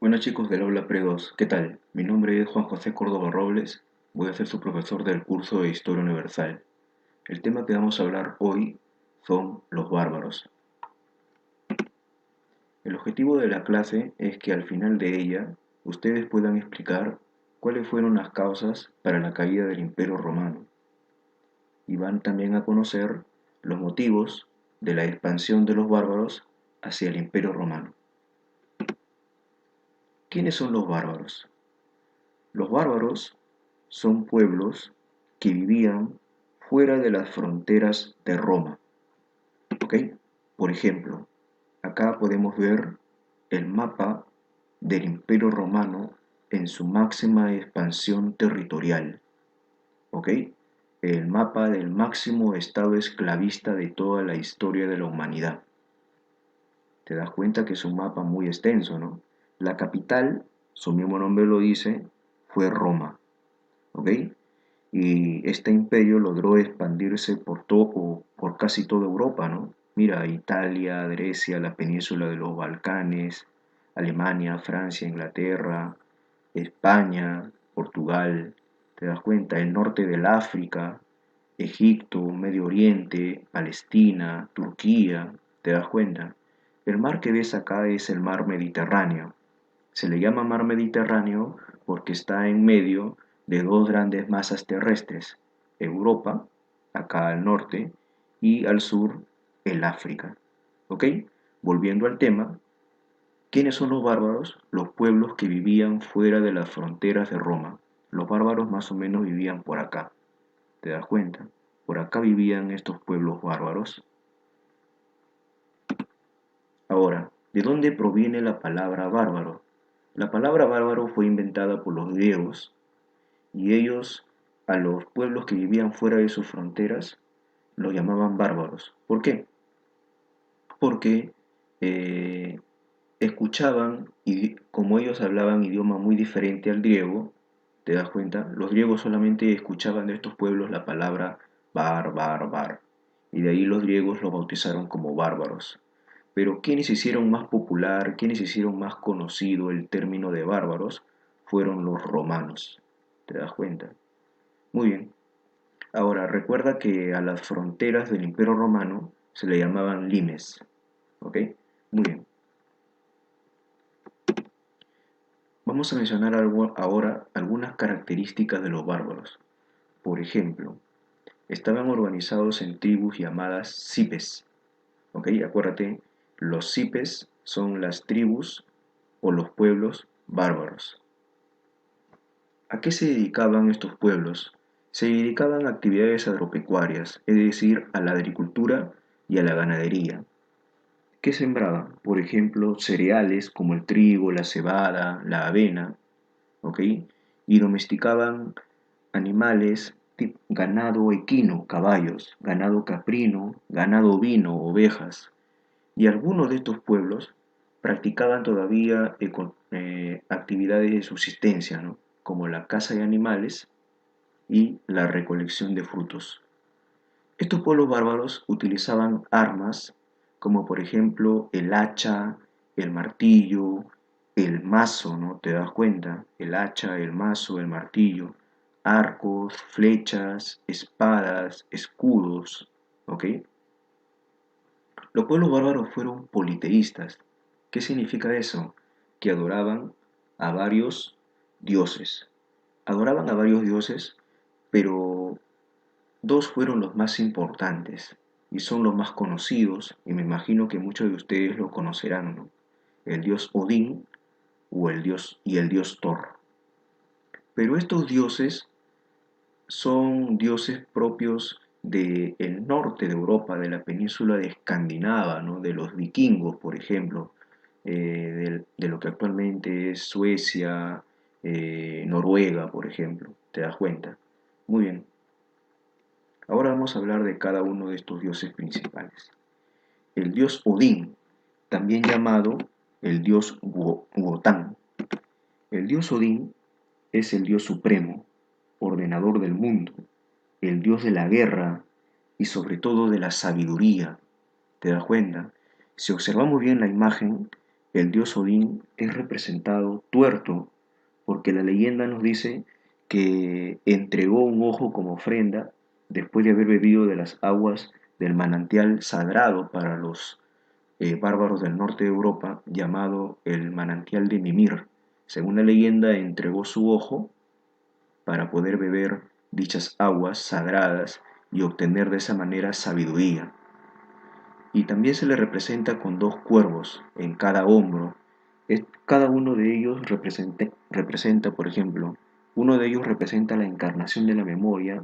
Bueno chicos del aula Pre 2, ¿qué tal? Mi nombre es Juan José Córdoba Robles, voy a ser su profesor del curso de Historia Universal. El tema que vamos a hablar hoy son los bárbaros. El objetivo de la clase es que al final de ella ustedes puedan explicar cuáles fueron las causas para la caída del Imperio Romano y van también a conocer los motivos de la expansión de los bárbaros hacia el Imperio Romano. ¿Quiénes son los bárbaros? Los bárbaros son pueblos que vivían fuera de las fronteras de Roma. ¿Ok? Por ejemplo, acá podemos ver el mapa del Imperio Romano en su máxima expansión territorial. ¿Ok? El mapa del máximo estado esclavista de toda la historia de la humanidad. Te das cuenta que es un mapa muy extenso, ¿no? La capital, su mismo nombre lo dice, fue Roma. ¿Ok? Y este imperio logró expandirse por casi toda Europa, ¿no? Mira, Italia, Grecia, la península de los Balcanes, Alemania, Francia, Inglaterra, España, Portugal, ¿te das cuenta? El norte del África, Egipto, Medio Oriente, Palestina, Turquía, ¿te das cuenta? El mar que ves acá es el mar Mediterráneo. Se le llama mar Mediterráneo porque está en medio de dos grandes masas terrestres, Europa, acá al norte, y al sur, el África. ¿Ok? Volviendo al tema, ¿quiénes son los bárbaros? Los pueblos que vivían fuera de las fronteras de Roma. Los bárbaros más o menos vivían por acá. ¿Te das cuenta? Por acá vivían estos pueblos bárbaros. Ahora, ¿de dónde proviene la palabra bárbaro? La palabra bárbaro fue inventada por los griegos y ellos a los pueblos que vivían fuera de sus fronteras los llamaban bárbaros. ¿Por qué? Porque eh, escuchaban y como ellos hablaban idioma muy diferente al griego, ¿te das cuenta? Los griegos solamente escuchaban de estos pueblos la palabra bar, y de ahí los griegos los bautizaron como bárbaros. Pero quienes hicieron más popular, quienes hicieron más conocido el término de bárbaros, fueron los romanos. ¿Te das cuenta? Muy bien. Ahora, recuerda que a las fronteras del Imperio Romano se le llamaban limes. ¿Ok? Muy bien. Vamos a mencionar ahora algunas características de los bárbaros. Por ejemplo, estaban organizados en tribus llamadas cipes. ¿Ok? Acuérdate, los cipes son las tribus o los pueblos bárbaros. ¿A qué se dedicaban estos pueblos? Se dedicaban a actividades agropecuarias, es decir, a la agricultura y a la ganadería. ¿Qué sembraban? Por ejemplo, cereales como el trigo, la cebada, la avena, ¿ok? Y domesticaban animales, ganado equino, caballos, ganado caprino, ganado ovino, ovejas. Y algunos de estos pueblos practicaban todavía actividades de subsistencia, ¿no? Como la caza de animales y la recolección de frutos. Estos pueblos bárbaros utilizaban armas como por ejemplo el hacha, el martillo, el mazo, ¿no? ¿Te das cuenta? El hacha, el mazo, el martillo, arcos, flechas, espadas, escudos, ¿ok? Los pueblos bárbaros fueron politeístas. ¿Qué significa eso? Que adoraban a varios dioses. Adoraban a varios dioses, pero dos fueron los más importantes y son los más conocidos, y me imagino que muchos de ustedes lo conocerán, ¿no? El dios Odín o el dios Thor. Pero estos dioses son dioses propios del norte de Europa, de la península de Escandinava, ¿no? De los vikingos, por ejemplo, de lo que actualmente es Suecia, Noruega, por ejemplo. ¿Te das cuenta? Muy bien. Ahora vamos a hablar de cada uno de estos dioses principales. El dios Odín, también llamado el dios Wotan. El dios Odín es el dios supremo, ordenador del mundo, el dios de la guerra y sobre todo de la sabiduría. ¿Te das cuenta? Si observamos bien la imagen, el dios Odín es representado tuerto, porque la leyenda nos dice que entregó un ojo como ofrenda después de haber bebido de las aguas del manantial sagrado para los bárbaros del norte de Europa, llamado el manantial de Mimir. Según la leyenda, entregó su ojo para poder beber dichas aguas sagradas y obtener de esa manera sabiduría. Y también se le representa con dos cuervos en cada hombro. Cada uno de ellos representa, por ejemplo, uno de ellos representa la encarnación de la memoria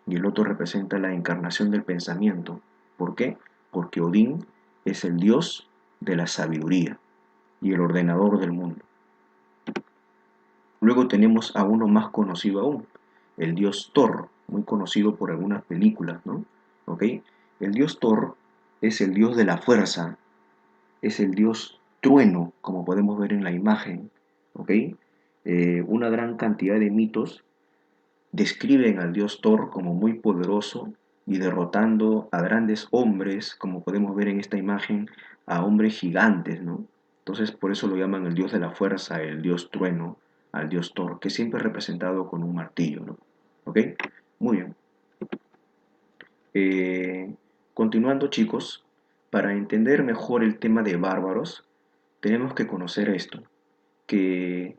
y el otro representa la encarnación del pensamiento. ¿Por qué? Porque Odín es el dios de la sabiduría y el ordenador del mundo. Luego tenemos a uno más conocido aún, el dios Thor, muy conocido por algunas películas, ¿no? ¿Ok? El dios Thor es el dios de la fuerza, es el dios trueno, como podemos ver en la imagen, ¿ok? Una gran cantidad de mitos describen al dios Thor como muy poderoso y derrotando a grandes hombres, como podemos ver en esta imagen, a hombres gigantes, ¿no? Entonces por eso lo llaman el dios de la fuerza, el dios trueno, al dios Thor, que siempre es representado con un martillo, ¿no? ¿Ok? Muy bien. Eh, Continuando, chicos, para entender mejor el tema de bárbaros, tenemos que conocer esto, que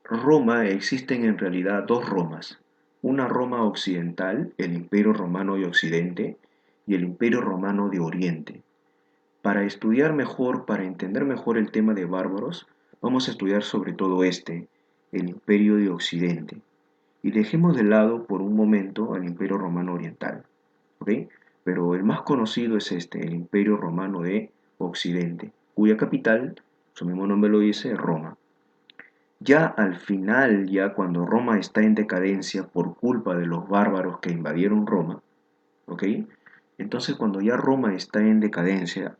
Roma existen en realidad dos Romas, una Roma occidental, el Imperio Romano de Occidente, y el Imperio Romano de Oriente. Para estudiar mejor, para entender mejor el tema de bárbaros, vamos a estudiar sobre todo este, el Imperio de Occidente. Y dejemos de lado por un momento al Imperio Romano Oriental, ¿ok? Pero el más conocido es este, el Imperio Romano de Occidente, cuya capital, su mismo nombre lo dice, Roma. Ya al final, ya cuando Roma está en decadencia por culpa de los bárbaros que invadieron Roma, ¿ok? Entonces cuando ya Roma está en decadencia,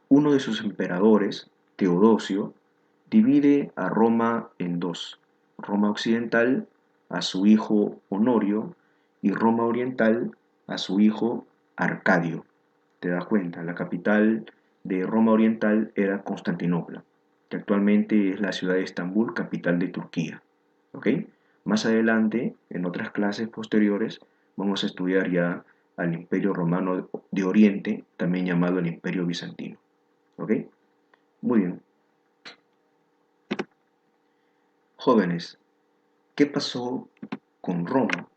uno de sus emperadores, Teodosio, divide a Roma en dos. Roma occidental a su hijo Honorio y Roma oriental a su hijo Arcadio. ¿Te das cuenta? La capital de Roma oriental era Constantinopla, que actualmente es la ciudad de Estambul, capital de Turquía. ¿Ok? Más adelante, en otras clases posteriores, vamos a estudiar ya al Imperio Romano de Oriente, también llamado el Imperio Bizantino. ¿Ok? Muy bien. Jóvenes, ¿qué pasó con Roma?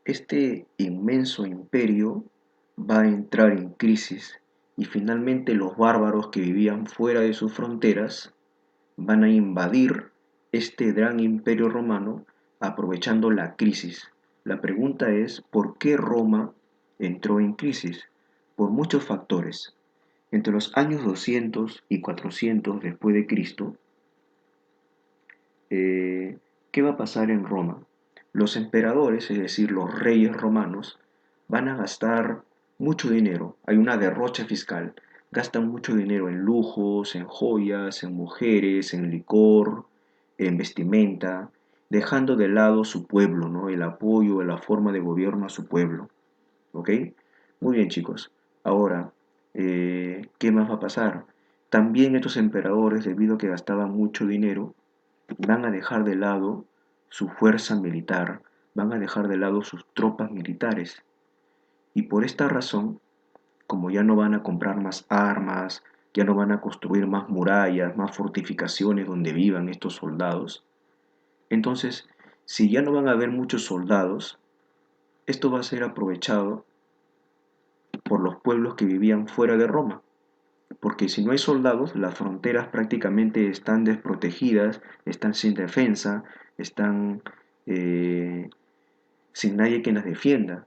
Este inmenso imperio va a entrar en crisis y finalmente los bárbaros que vivían fuera de sus fronteras van a invadir este gran imperio romano aprovechando la crisis. La pregunta es, ¿por qué Roma entró en crisis? Por muchos factores. Entre los años 200 y 400 después de Cristo, ¿qué va a pasar en Roma? Los emperadores, es decir, los reyes romanos, van a gastar mucho dinero. Hay una derrocha fiscal. Gastan mucho dinero en lujos, en joyas, en mujeres, en licor, en vestimenta, dejando de lado su pueblo, ¿no? El apoyo, la forma de gobierno a su pueblo. ¿Ok? Muy bien, chicos. Ahora, ¿qué más va a pasar? También estos emperadores, debido a que gastaban mucho dinero, van a dejar de lado su fuerza militar, van a dejar de lado sus tropas militares. Y por esta razón, como ya no van a comprar más armas, ya no van a construir más murallas, más fortificaciones donde vivan estos soldados, entonces, si ya no van a haber muchos soldados, esto va a ser aprovechado por los pueblos que vivían fuera de Roma. Porque si no hay soldados, las fronteras prácticamente están desprotegidas, están sin defensa, están eh, sin nadie que las defienda.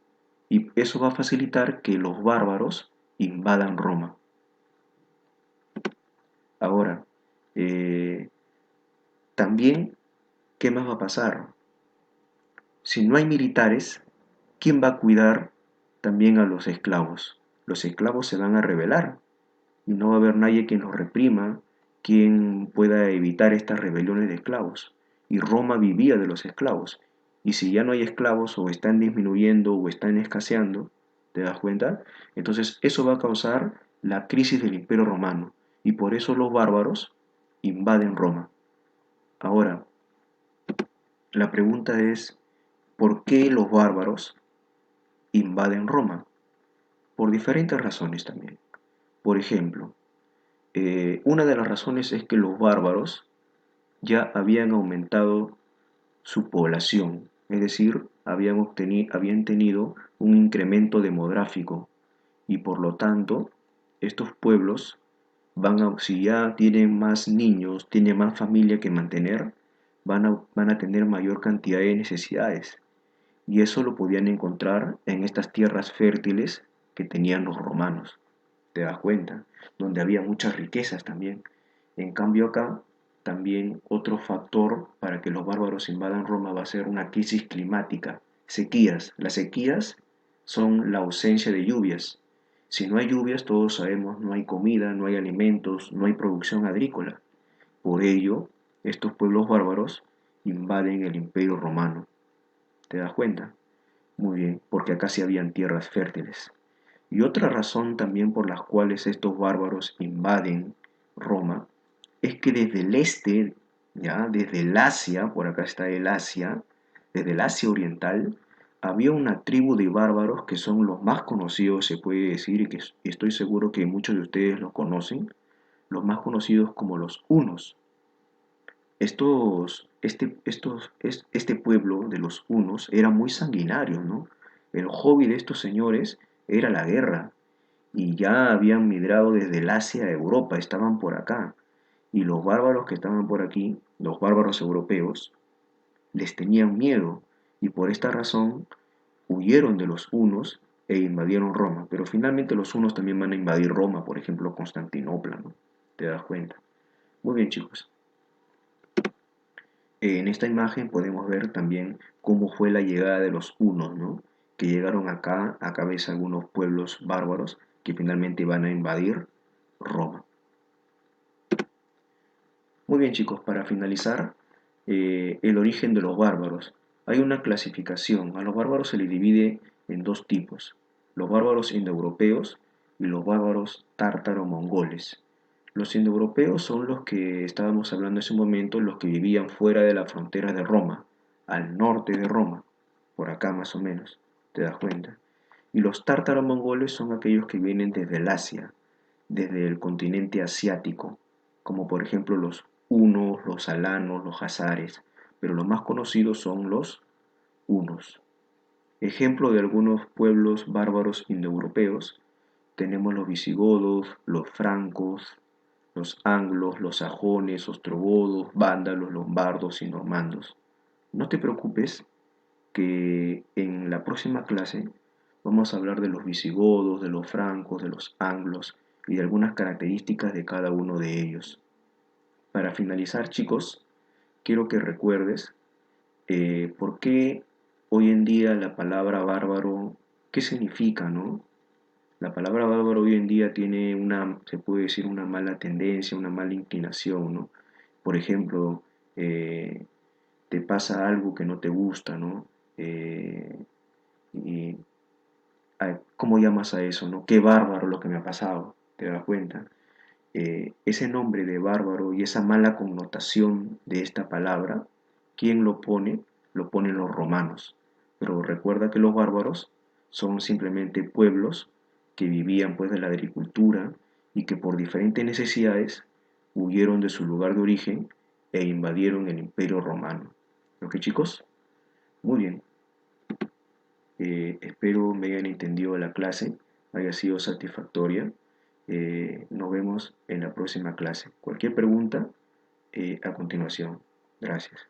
Y eso va a facilitar que los bárbaros invadan Roma. Ahora, eh, también, ¿qué más va a pasar? Si no hay militares, ¿quién va a cuidar también a los esclavos? Los esclavos se van a rebelar y no va a haber nadie quien los reprima, quien pueda evitar estas rebeliones de esclavos. Y Roma vivía de los esclavos. Y si ya no hay esclavos o están disminuyendo o están escaseando, ¿te das cuenta? Entonces eso va a causar la crisis del Imperio Romano. y por eso los bárbaros invaden Roma. Ahora, la pregunta es, ¿por qué los bárbaros invaden Roma? Por diferentes razones también. Por ejemplo, una de las razones es que los bárbaros ya habían aumentado su población, es decir, habían tenido un incremento demográfico y por lo tanto estos pueblos si ya tienen más niños, tienen más familia que mantener, van a tener mayor cantidad de necesidades. Y eso lo podían encontrar en estas tierras fértiles que tenían los romanos, ¿te das cuenta? Donde había muchas riquezas también. En cambio acá, también otro factor para que los bárbaros invadan Roma va a ser una crisis climática, sequías. Las sequías son la ausencia de lluvias. Si no hay lluvias, todos sabemos, no hay comida, no hay alimentos, no hay producción agrícola. Por ello, estos pueblos bárbaros invaden el imperio romano. ¿Te das cuenta? Muy bien, porque acá sí habían tierras fértiles. Y otra razón también por las cuales estos bárbaros invaden Roma es que desde el este, ya, desde el Asia, por acá está el Asia, desde el Asia oriental, había una tribu de bárbaros que son los más conocidos, se puede decir, y que estoy seguro que muchos de ustedes los conocen, los más conocidos como los hunos. Este pueblo de los hunos era muy sanguinario, ¿no? El hobby de estos señores era la guerra y ya habían migrado desde el Asia a Europa, estaban por acá. Y los bárbaros que estaban por aquí, los bárbaros europeos, les tenían miedo y por esta razón huyeron de los hunos e invadieron Roma. Pero finalmente los hunos también van a invadir Roma, por ejemplo, Constantinopla, ¿no? ¿Te das cuenta? Muy bien, chicos. En esta imagen podemos ver también cómo fue la llegada de los hunos, ¿no? Que llegaron acá a cabeza de algunos pueblos bárbaros que finalmente van a invadir Roma. Muy bien, chicos, para finalizar, el origen de los bárbaros. Hay una clasificación. A los bárbaros se les divide en dos tipos: los bárbaros indoeuropeos y los bárbaros tártaro-mongoles. Los indoeuropeos son los que estábamos hablando en ese momento, los que vivían fuera de la frontera de Roma, al norte de Roma, por acá más o menos, ¿te das cuenta? Y los tártaro-mongoles son aquellos que vienen desde el Asia, desde el continente asiático, como por ejemplo los hunos, los alanos, los jazares, pero los más conocidos son los hunos. Ejemplo de algunos pueblos bárbaros indoeuropeos, tenemos los visigodos, los francos, los anglos, los sajones, ostrogodos, vándalos, lombardos y normandos. No te preocupes que en la próxima clase vamos a hablar de los visigodos, de los francos, de los anglos y de algunas características de cada uno de ellos. Para finalizar, chicos, quiero que recuerdes por qué hoy en día la palabra bárbaro, qué significa, ¿no? La palabra bárbaro hoy en día tiene se puede decir, una mala tendencia, una mala inclinación, ¿no? Por ejemplo, eh, te pasa algo que no te gusta, ¿no? Y ¿cómo llamas a eso, no? Qué bárbaro lo que me ha pasado, ¿te das cuenta? Ese nombre de bárbaro y esa mala connotación de esta palabra, ¿quién lo pone? Lo ponen los romanos. Pero recuerda que los bárbaros son simplemente pueblos que vivían pues de la agricultura y que por diferentes necesidades huyeron de su lugar de origen e invadieron el imperio romano. ¿Ok, chicos? Muy bien. Espero me hayan entendido la clase, haya sido satisfactoria. Nos vemos en la próxima clase. Cualquier pregunta a continuación. Gracias.